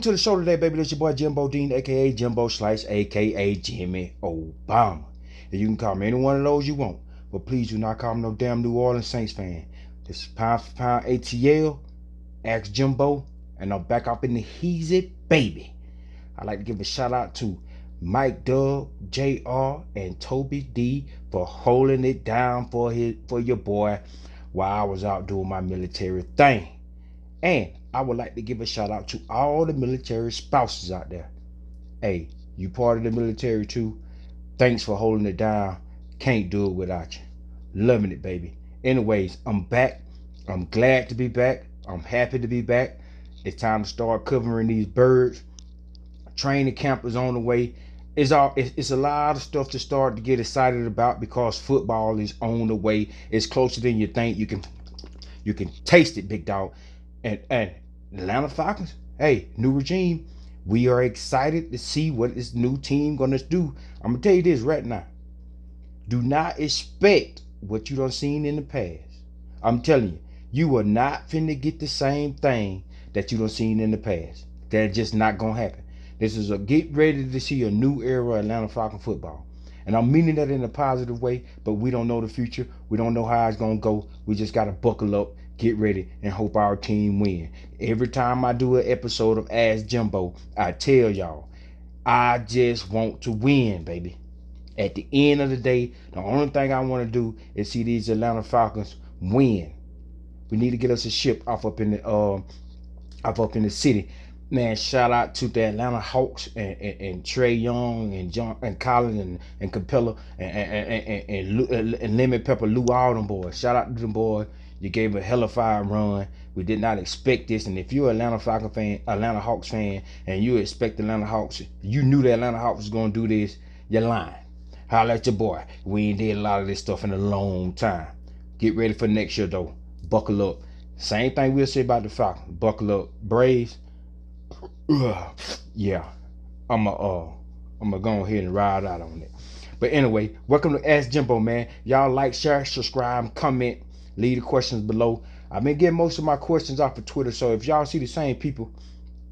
to the show today, baby. This your boy Jimbo Dean, aka Jimbo Slice, aka Jimmy Obama. And you can call me any one of those you want, but please do not call me no damn New Orleans Saints fan. This is pound for pound ATL. Ask Jimbo, and I'm back up in the heezy, baby. I'd like to give a shout out to Mike Doug, JR, and Toby D for holding it down for your boy while I was out doing my military thing. And I would like to give a shout out to all the military spouses out there. Hey, you part of the military too. Thanks for holding it down. Can't do it without you. Loving it, baby. Anyways, I'm back. I'm glad to be back. I'm happy to be back. It's time to start covering these birds. Training camp is on the way. It's a lot of stuff to start to get excited about because football is on the way. It's closer than you think. You can taste it, big dog. And Atlanta Falcons, hey, new regime. We are excited to see what this new team gonna do. I'm gonna tell you this right now. Do not expect what you done seen in the past. I'm telling you, you are not finna get the same thing that you done seen in the past. That's just not gonna happen. This is a get ready to see a new era of Atlanta Falcon football. And I'm meaning that in a positive way, but we don't know the future. We don't know how it's gonna go. We just gotta buckle up, get ready, and hope our team win. Every time I do an episode of Ask Jimbo, I tell y'all, I just want to win, baby. At the end of the day, the only thing I want to do is see these Atlanta Falcons win. We need to get us a ship off up in the city. Man, shout out to the Atlanta Hawks and Trey Young and John and Colin and Capella and Lemon Pepper Lou, all them boys. Shout out to them boys. You gave a hell of a fire run. We did not expect this. And if you're an Atlanta Falcon fan, Atlanta Hawks fan, and you expect the Atlanta Hawks, you knew the Atlanta Hawks was going to do this, you're lying. Holla at your boy. We ain't did a lot of this stuff in a long time. Get ready for next year, though. Buckle up. Same thing we'll say about the Falcons. Buckle up. Braves. Yeah. I'm gonna go ahead and ride out on it. But anyway, welcome to Ask Jimbo, man. Y'all like, share, subscribe, comment. Leave the questions below. I've been getting most of my questions off of Twitter, so if y'all see the same people,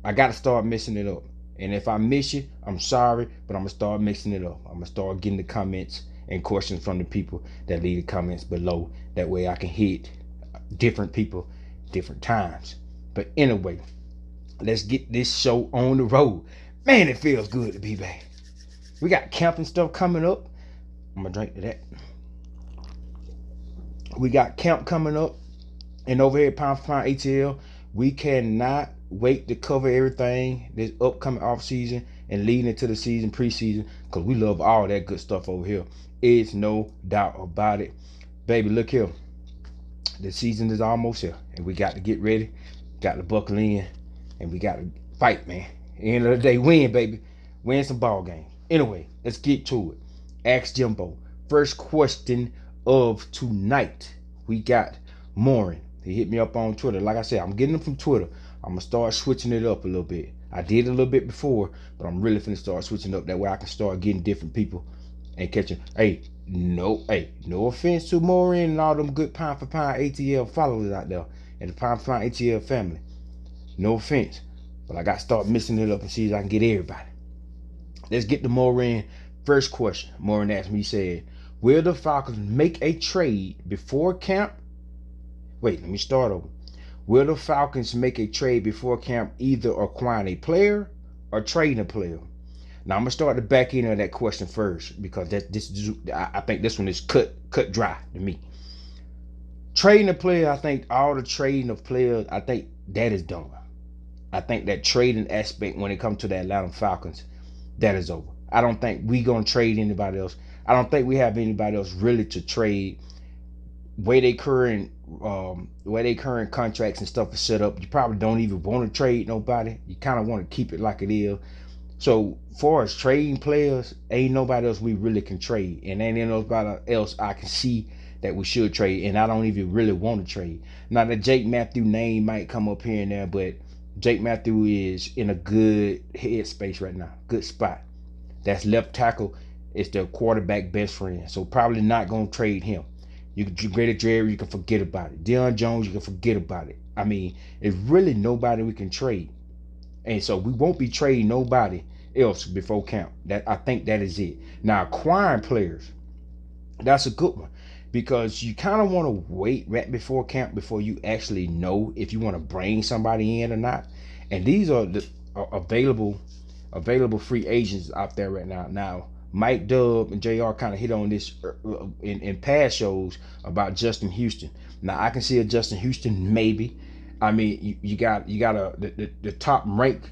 I got to start mixing it up. And if I miss you, I'm sorry, but I'm going to start mixing it up. I'm going to start getting the comments and questions from the people that leave the comments below. That way I can hit different people, different times. But anyway, let's get this show on the road. Man, it feels good to be back. We got camping stuff coming up. I'm going to drink to that. We got camp coming up, and over here at Pound for Pound ATL, we cannot wait to cover everything this upcoming off season and leading into the season, preseason, because we love all that good stuff over here. It's no doubt about it. Baby, look here. The season is almost here, and we got to get ready, got to buckle in, and we got to fight, man. End of the day, win, baby. Win some ball games. Anyway, let's get to it. Ask Jimbo. First question of tonight, we got Morin. He hit me up on Twitter. Like I said, I'm getting them from Twitter. I'm gonna start switching it up a little bit. I did a little bit before, but I'm really finna start switching up. That way I can start getting different people and catching. No offense to Morin and all them good Pound for Pound ATL followers out there and the Pound for Pound ATL family. No offense, but I got to start mixing it up and see if I can get everybody. Let's get to Morin. First question. Morin asked me, he said, will the Falcons make a trade before camp? Wait, let me start over. Will the Falcons make a trade before camp, either acquiring a player or trading a player? Now, I'm going to start the back end of that question first because I think this one is cut dry to me. Trading a player, I think all the trading of players, I think that is done. I think that trading aspect when it comes to the Atlanta Falcons, that is over. I don't think we going to trade anybody else. I don't think we have anybody else really to trade. Where they current contracts and stuff is set up, you probably don't even want to trade nobody. You kind of want to keep it like it is. So far as trading players, ain't nobody else we really can trade, and ain't nobody else I can see that we should trade, and I don't even really want to trade. Now the Jake Matthew name might come up here and there, but Jake Matthew is in a good headspace right now, good spot. That's left tackle. It's their quarterback best friend, so probably not gonna trade him. You can get a Jerry, you can forget about it. Deion Jones, you can forget about it. I mean, it's really nobody we can trade. And so we won't be trading nobody else before camp. That I think that is it. Now acquiring players, that's a good one, because you kind of want to wait right before camp before you actually know if you want to bring somebody in or not. And these are the available free agents out there right now. Now Mike Dub and JR kind of hit on this in past shows about Justin Houston. Now I can see a Justin Houston maybe. I mean, you got the top ranked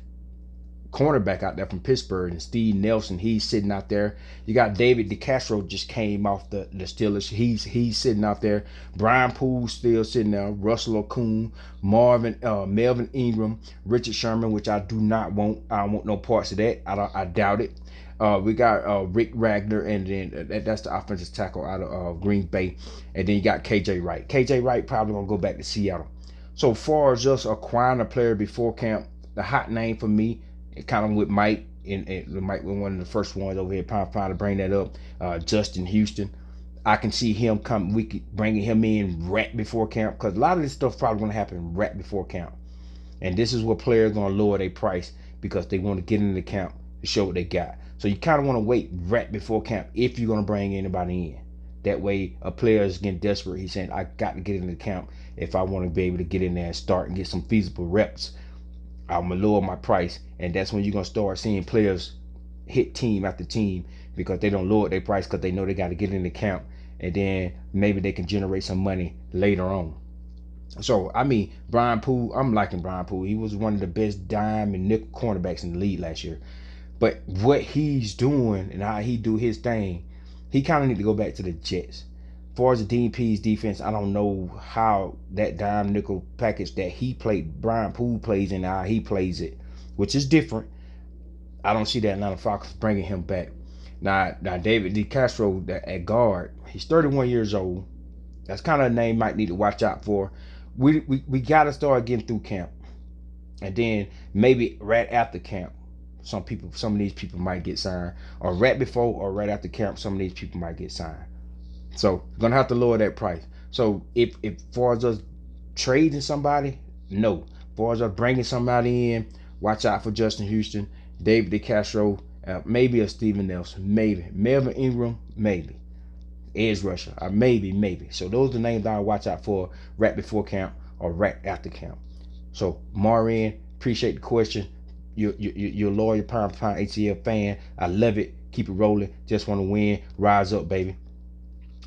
cornerback out there from Pittsburgh, and Steve Nelson, he's sitting out there. You got David DeCastro, just came off the Steelers. He's sitting out there. Brian Poole's still sitting there. Russell Okung, Melvin Ingram, Richard Sherman, which I do not want. I don't want no parts of that. I doubt it. We got Rick Ragnar, and then that's the offensive tackle out of Green Bay. And then you got KJ Wright. KJ Wright probably gonna go back to Seattle. So far as just acquiring a player before camp, the hot name for me, kind of with Mike, and Mike was one of the first ones over here trying to bring that up. Justin Houston, I can see him bringing him in right before camp, because a lot of this stuff probably going to happen right before camp, and this is where players going to lower their price because they want to get into the camp to show what they got. So you kind of want to wait right before camp if you're going to bring anybody in. That way, a player is getting desperate. He's saying, I got to get into the camp if I want to be able to get in there and start and get some feasible reps. I'm gonna lower my price, and that's when you're gonna start seeing players hit team after team because they don't lower their price because they know they got to get in the camp, and then maybe they can generate some money later on. So I mean, Brian Poole, I'm liking Brian Poole. He was one of the best dime and nickel cornerbacks in the league last year. But what he's doing and how he do his thing, he kind of need to go back to the Jets. As far as the DP's defense, I don't know how that dime nickel package that Brian Poole plays in, how he plays it, which is different. I don't see that Atlanta Falcons bringing him back. Now David DeCastro at guard, he's 31 years old. That's kind of a name might need to watch out for. We got to start getting through camp, and then maybe right after camp, some of these people might get signed, or right before or right after camp, some of these people might get signed. So gonna have to lower that price. So if far as us trading somebody, no. Far as us bringing somebody in, watch out for Justin Houston, David DeCastro, maybe a Steven Nelson, maybe Melvin Ingram, maybe edge rusher, maybe. So those are the names I watch out for right before camp or right after camp. So Maureen, appreciate the question. You're a loyal pound for pound ATL fan. I love it. Keep it rolling. Just want to win. Rise up, baby.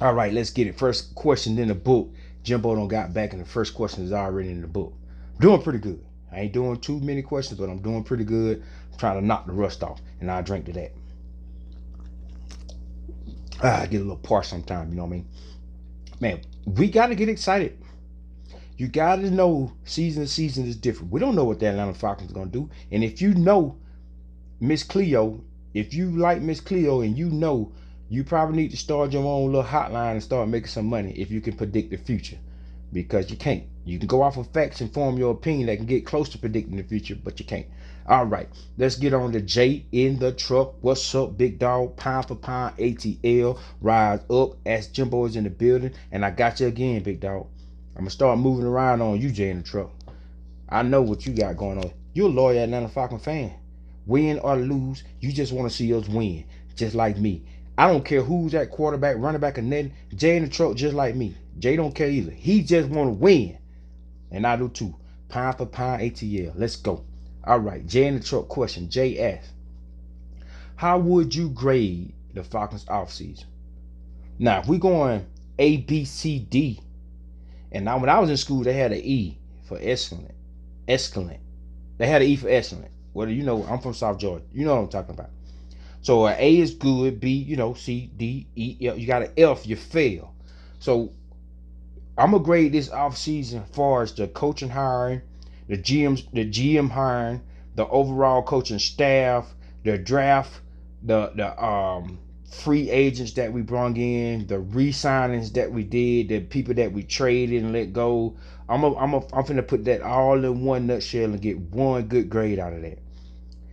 All right, let's get it. First question in the book. Jimbo don't got back, and the first question is already in the book. Doing pretty good. I ain't doing too many questions, but I'm doing pretty good. I'm trying to knock the rust off, and I'll drink to that. I get a little parched sometimes, you know what I mean? Man, we got to get excited. You got to know season to season is different. We don't know what the Atlanta Falcons are going to do. And if you know Miss Cleo, if you like Miss Cleo and you know, you probably need to start your own little hotline and start making some money if you can predict the future. Because you can't. You can go off of facts and form your opinion that can get close to predicting the future, but you can't. All right, let's get on to Jay in the truck. What's up, big dog? Pound for pound ATL. Rise up as Jimbo is in the building. And I got you again, big dog. I'm going to start moving around on you, Jay in the truck. I know what you got going on. You're a loyal Atlanta Falcon fan. Win or lose, you just want to see us win, just like me. I don't care who's at quarterback, running back, or nothing. Jay in the truck just like me. Jay don't care either. He just want to win. And I do too. Pound for pound ATL. Let's go. All right. Jay in the truck question. Jay asks, how would you grade the Falcons offseason? Now, if we're going A, B, C, D, and now when I was in school, they had an E for excellent. Excellent. They had an E for excellent. Well, you know, I'm from South Georgia. You know what I'm talking about. So A is good, B, you know, C, D, E, F. You got an F, you fail. So I'm gonna grade this offseason as far as the coaching hiring, the GM hiring, the overall coaching staff, the draft, the free agents that we brought in, the re-signings that we did, the people that we traded and let go. I'm finna put that all in one nutshell and get one good grade out of that.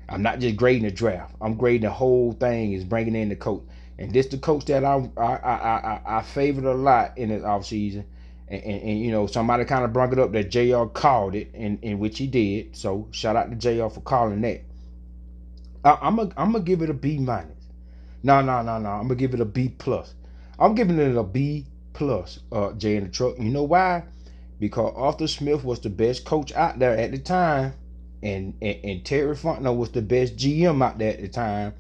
I'm not just grading the draft. I'm grading the whole thing, is bringing in the coach. And this the coach that I favored a lot in this offseason. And you know, somebody kind of brought it up that JR called it, in which he did. So shout out to JR for calling that. I'm gonna give it a B minus. No. I'm gonna give it a B plus. I'm giving it a B plus. Jay in the truck. You know why? Because Arthur Smith was the best coach out there at the time, and Terry Fontenot was the best GM out there at the time,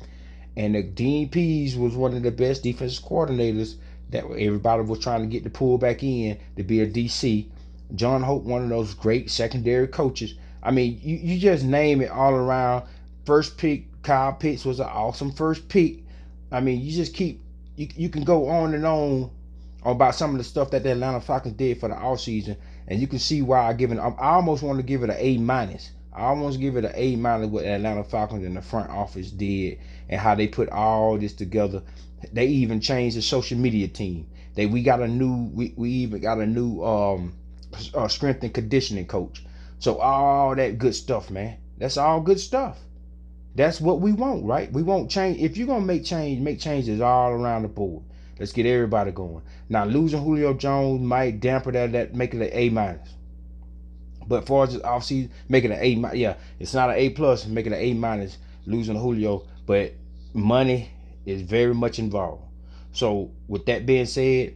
and the Dean Pease was one of the best defensive coordinators that everybody was trying to get to pull back in to be a DC. John Hope, one of those great secondary coaches. I mean, you just name it all around. First pick, Kyle Pitts was an awesome first pick. I mean, you just keep, you can go on and on about some of the stuff that the Atlanta Falcons did for the offseason, and you can see why I almost want to give it an A minus. I almost give it an A minus what the Atlanta Falcons in the front office did and how they put all this together. They even changed the social media team. We even got a new strength and conditioning coach. So all that good stuff, man. That's all good stuff. That's what we want, right? We won't change. If you're gonna make changes all around the board. Let's get everybody going. Now, losing Julio Jones might damper that make it an A minus. But for this offseason, make it an A. Yeah, it's not an A plus. Make it an A minus. Losing Julio, but money is very much involved. So with that being said,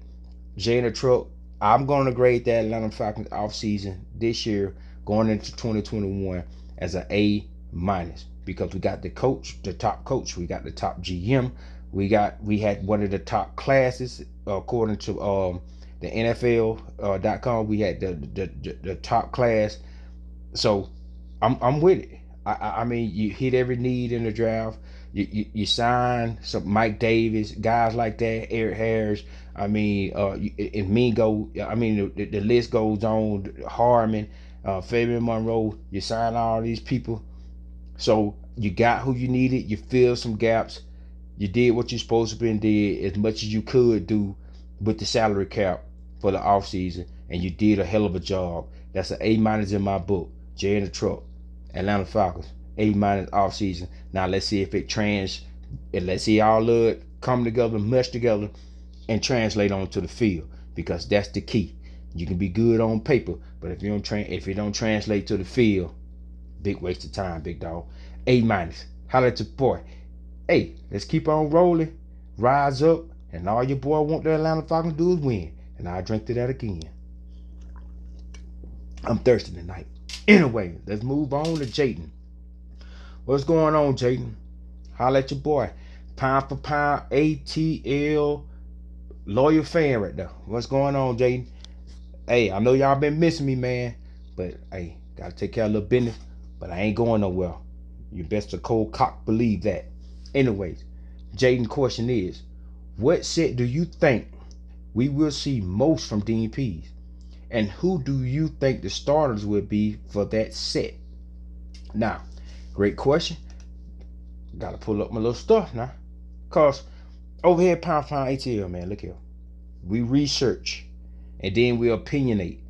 Jay in the truck, I'm going to grade that Atlanta Falcons offseason this year going into 2021 as an A minus, because we got the coach, the top coach, we got the top GM, we had one of the top classes according to the NFL.com. We had the top class. So I'm with it. I mean, you hit every need in the draft. You sign some Mike Davis, guys like that, Eric Harris. I mean, and Mingo. I mean, the list goes on. Harmon, Fabian Monroe. You sign all these people. So you got who you needed. You filled some gaps. You did what you're supposed to be and did as much as you could do with the salary cap for the offseason, and you did a hell of a job. That's an A minus in my book. Jay in the truck, Atlanta Falcons, A minus offseason. Now let's see if and let's see all of it come together, mesh together, and translate onto the field, because that's the key. You can be good on paper, but if you don't translate to the field, big waste of time, big dog. A minus. Holla at your boy. Hey, let's keep on rolling, rise up, and all your boy want the Atlanta Falcons do is win. And I'll drink to that again. I'm thirsty tonight. Anyway, let's move on to Jayden. What's going on, Jayden? Holla at your boy. Pound for pound, ATL, loyal fan right there. What's going on, Jayden? Hey, I know y'all been missing me, man. But, hey, gotta take care of a little business. But I ain't going nowhere. You best to cold cock believe that. Anyways, Jayden's question is, what set do you think we will see most from Dean Pease? And who do you think the starters will be for that set? Now, great question. Gotta pull up my little stuff now. Cause over here, pound ATL, man, look here. We research and then we opinionate.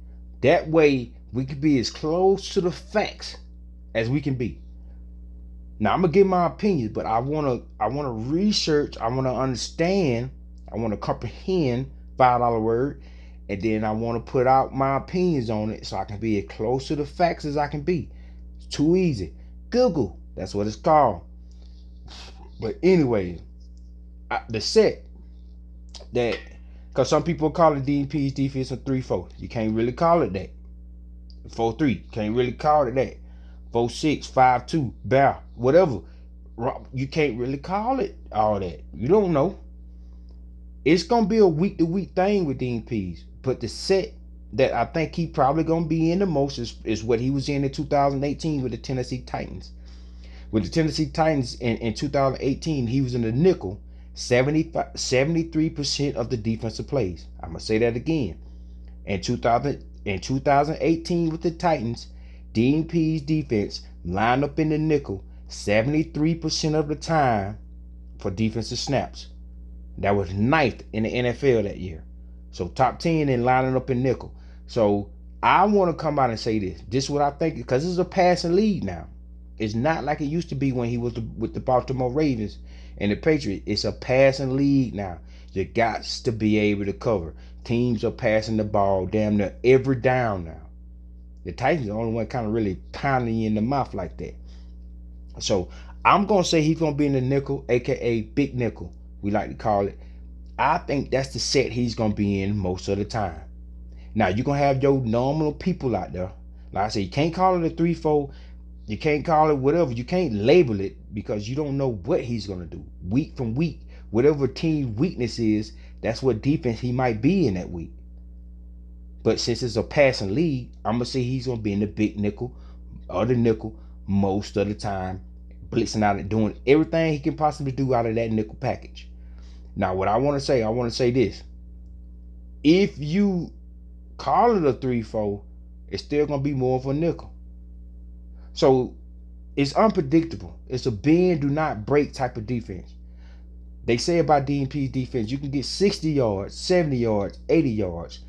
That way we can be as close to the facts as we can be. Now I'm gonna give my opinions, but I wanna research, I wanna understand, I wanna comprehend, $5 word, and then I wanna put out my opinions on it so I can be as close to the facts as I can be. It's too easy. Google, that's what it's called. But anyway, the set that, because some people call it Dean Pease defense a 3-4. You can't really call it that. 4-3, can't really call it that. 4-6, 5-2, bear, whatever. You can't really call it all that. You don't know. It's gonna be a week-to-week thing with Dean Pease. But the set that I think he probably gonna be in the most is what he was in 2018 with the Tennessee Titans. With the Tennessee Titans in 2018, he was in the nickel 73% of the defensive plays. I'm gonna say that again. In 2018 with the Titans, Dean Pease defense lined up in the nickel 73% of the time for defensive snaps. That was 9th in the NFL that year. So top 10 in lining up in nickel. So I want to come out and say this. This is what I think, because this is a passing league now. It's not like it used to be when he was with the Baltimore Ravens and the Patriots. It's a passing league now. You got to be able to cover. Teams are passing the ball damn near every down now. The Titans are the only one kind of really pounding you in the mouth like that. So I'm going to say he's going to be in the nickel, a.k.a. big nickel, we like to call it. I think that's the set he's going to be in most of the time. Now, you're going to have your normal people out there. Like I said, you can't call it a 3-4. You can't call it whatever. You can't label it because you don't know what he's going to do. Week from week, whatever team weakness is, that's what defense he might be in that week. But since it's a passing league, I'm going to say he's going to be in the big nickel or the nickel most of the time, blitzing out and doing everything he can possibly do out of that nickel package. Now, what I want to say this. If you call it a 3-4, it's still going to be more of a nickel. So it's unpredictable. It's a bend, do not break type of defense. They say about DNP's defense, you can get 60 yards, 70 yards, 80 yards.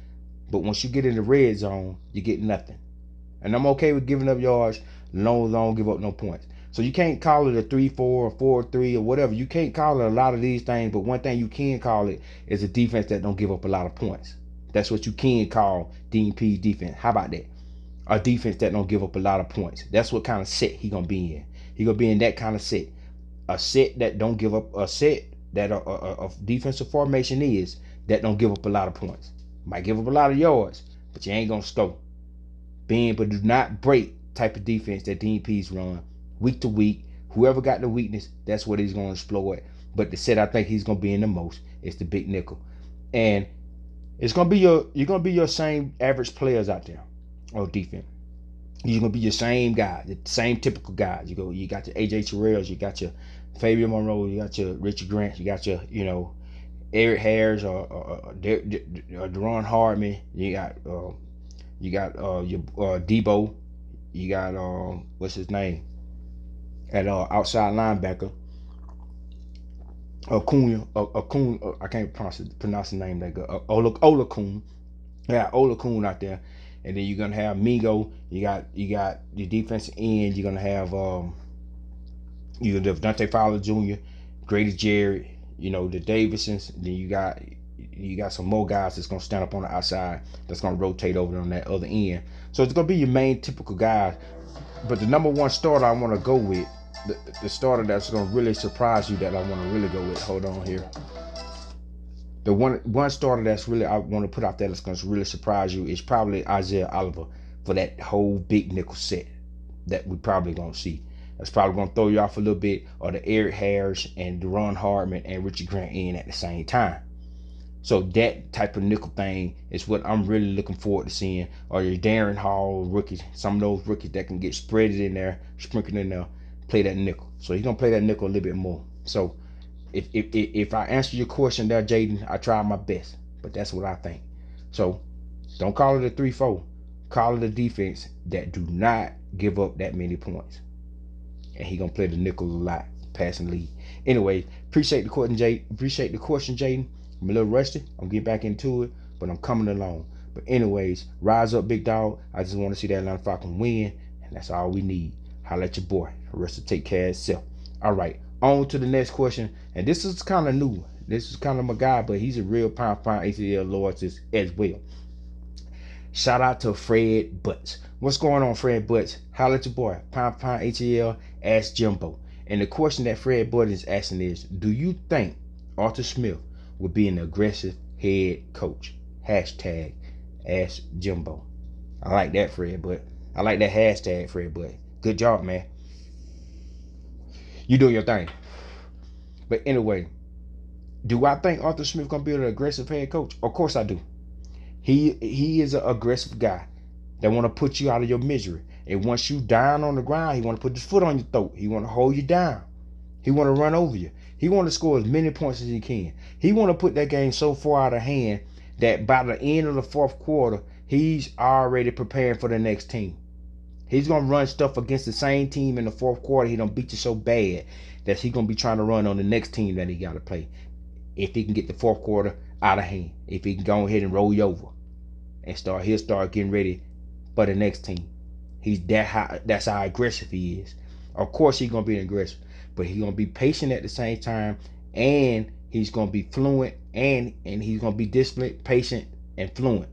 But once you get in the red zone, you get nothing. And I'm okay with giving up yards, long, don't give up no points. So you can't call it a 3-4 or 4-3 or whatever. You can't call it a lot of these things, but one thing you can call it is a defense that don't give up a lot of points. That's what you can call DNP's defense. How about that? A defense that don't give up a lot of points. That's what kind of set he gonna be in. He gonna be in that kind of set. A set that don't give up, a set that a defensive formation is that don't give up a lot of points. Might give up a lot of yards, but you ain't gonna score. Bend but do not break type of defense that DNP's run week to week. Whoever got the weakness, that's what he's gonna exploit. But the set I think he's gonna be in the most is the big nickel. And it's gonna be you're gonna be your same average players out there on defense. You're gonna be your same guys, the same typical guys. You got your AJ Terrells, you got your Fabian Monroe, you got your Richard Grant, you got your Eric Harris or Deron Hardman. You got your Debo. You got what's his name at outside linebacker. Acuna. I can't pronounce the name that good. Olakun. Yeah, Olakun out there. And then you're gonna have Mingo. You got your defensive end. You're gonna have you have Dante Fowler Jr., Grady Jarrett, the Davidsons. Then you got some more guys that's gonna stand up on the outside that's gonna rotate over on that other end. So it's gonna be your main typical guys. But the number one starter I want to go with, the starter that's gonna really surprise you that I want to really go with. Hold on here. The one starter that's really I want to put out there that's gonna really surprise you is probably Isaiah Oliver for that whole big nickel set that we probably gonna see. That's probably gonna throw you off a little bit, or the Eric Harris and Deron Hardman and Richard Grant in at the same time. So that type of nickel thing is what I'm really looking forward to seeing. Or your Darren Hall rookies, some of those rookies that can get spreaded in there, sprinkled in there, play that nickel. So he's gonna play that nickel a little bit more. So if I answer your question there, Jaden, I tried my best, but that's what I think. So don't call it a 3-4. Call it a defense that do not give up that many points. And he gonna play the nickel a lot, passing lead. Anyway, appreciate the question, Jaden. I'm a little rusty. I'm getting back into it, but I'm coming along. But anyways, rise up, big dog. I just want to see that Atlanta Falcons win, and that's all we need. Holla at your boy. The rest will take care of itself. All right, on to the next question. And this is kind of new. This is kind of my guy, but he's a real pound ACL loyalist as well. Shout out to Fred Butts. What's going on, Fred Butts? Holla at your boy. Pound ATL, ask Jimbo. And the question that Fred Butts is asking is, do you think Arthur Smith would be an aggressive head coach? Hashtag ask Jimbo. I like that, Fred Butts. I like that hashtag, Fred Butts. Good job, man. You doing your thing. But anyway, do I think Arthur Smith gonna be an aggressive head coach? Of course I do. He is an aggressive guy that want to put you out of your misery. And once you down on the ground, he want to put his foot on your throat. He want to hold you down. He want to run over you. He want to score as many points as he can. He want to put that game so far out of hand that by the end of the fourth quarter, he's already preparing for the next team. He's going to run stuff against the same team in the fourth quarter. He don't beat you so bad that he's going to be trying to run on the next team that he got to play. If he can get the fourth quarter out of hand. If he can go ahead and roll you over and he'll start getting ready for the next team. That's how aggressive he is. Of course he's going to be aggressive, but he's going to be patient at the same time, and He's gonna be fluent and he's gonna be disciplined, patient, and fluent.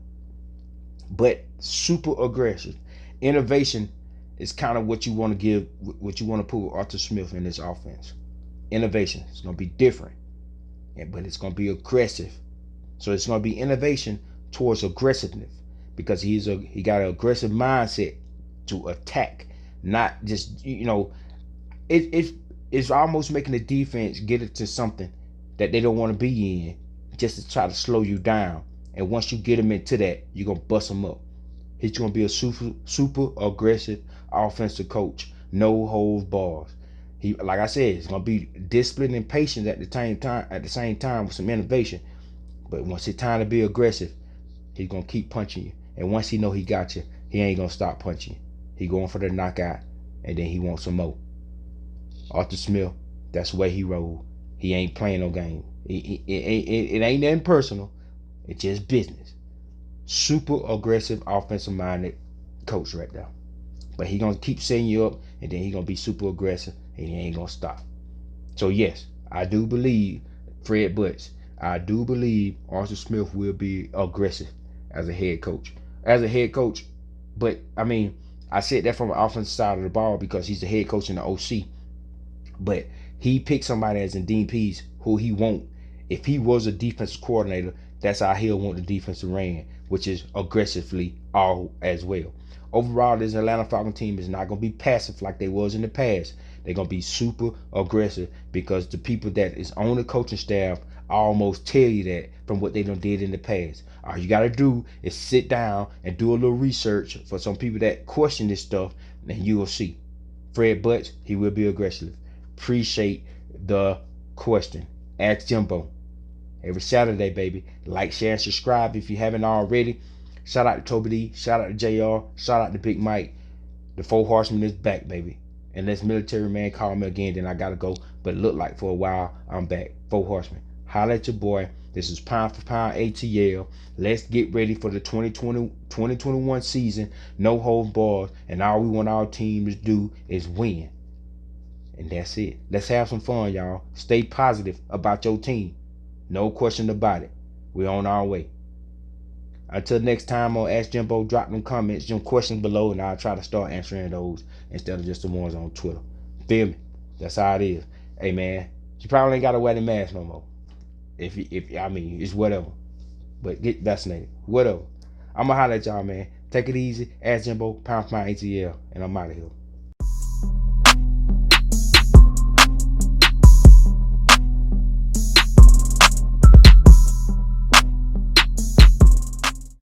But super aggressive. Innovation is kind of what you want to give, what you want to put with Arthur Smith in this offense. Innovation. It's gonna be different, but it's gonna be aggressive. So it's gonna be innovation towards aggressiveness because he got an aggressive mindset to attack, not just it's almost making the defense get it to something that they don't want to be in, just to try to slow you down. And once you get him into that, you're gonna bust him up. He's gonna be a super aggressive offensive coach, no holds bars. He, like I said, it's gonna be disciplined and patient at the same time with some innovation. But once it's time to be aggressive, he's gonna keep punching you. And once he know he got you, he ain't gonna stop punching you. He going for the knockout, and then he wants some more. Arthur Smith, that's the way he roll. He ain't playing no game. It ain't nothing personal. It's just business. Super aggressive, offensive minded coach right there. But he gonna keep setting you up, and then he gonna be super aggressive, and he ain't gonna stop. So yes, I do believe Fred Butts. I do believe Arthur Smith will be aggressive as a head coach. But I mean, I said that from the offensive side of the ball because he's the head coach in the OC. But he picked somebody as in Dean Pease who he won't. If he was a defensive coordinator, that's how he'll want the defense to ran, which is aggressively all as well. Overall, this Atlanta Falcons team is not going to be passive like they was in the past. They're going to be super aggressive because the people that is on the coaching staff almost tell you that from what they done did in the past. All you got to do is sit down and do a little research for some people that question this stuff, and you will see. Fred Butts, he will be aggressive. Appreciate the question. Ask Jimbo. Every Saturday, baby. Like, share, and subscribe if you haven't already. Shout out to Toby D. Shout out to JR. Shout out to Big Mike. The 4 Horsemen is back, baby. Unless military man call me again, then I gotta go. But look like for a while, I'm back. 4 Horsemen. Holla at your boy. This is Pound for Pound ATL. Let's get ready for the 2021 season. No holds barred. And all we want our team to do is win. And that's it. Let's have some fun, y'all. Stay positive about your team. No question about it. We're on our way. Until next time on Ask Jimbo, drop them comments, them questions below, and I'll try to start answering those instead of just the ones on Twitter. Feel me? That's how it is. Hey, man, you probably ain't got to wear the mask no more. If I mean, it's whatever. But get vaccinated. Whatever. I'm going to holler at y'all, man. Take it easy. Ask Jimbo, Pound for Pound ATL, and I'm out of here.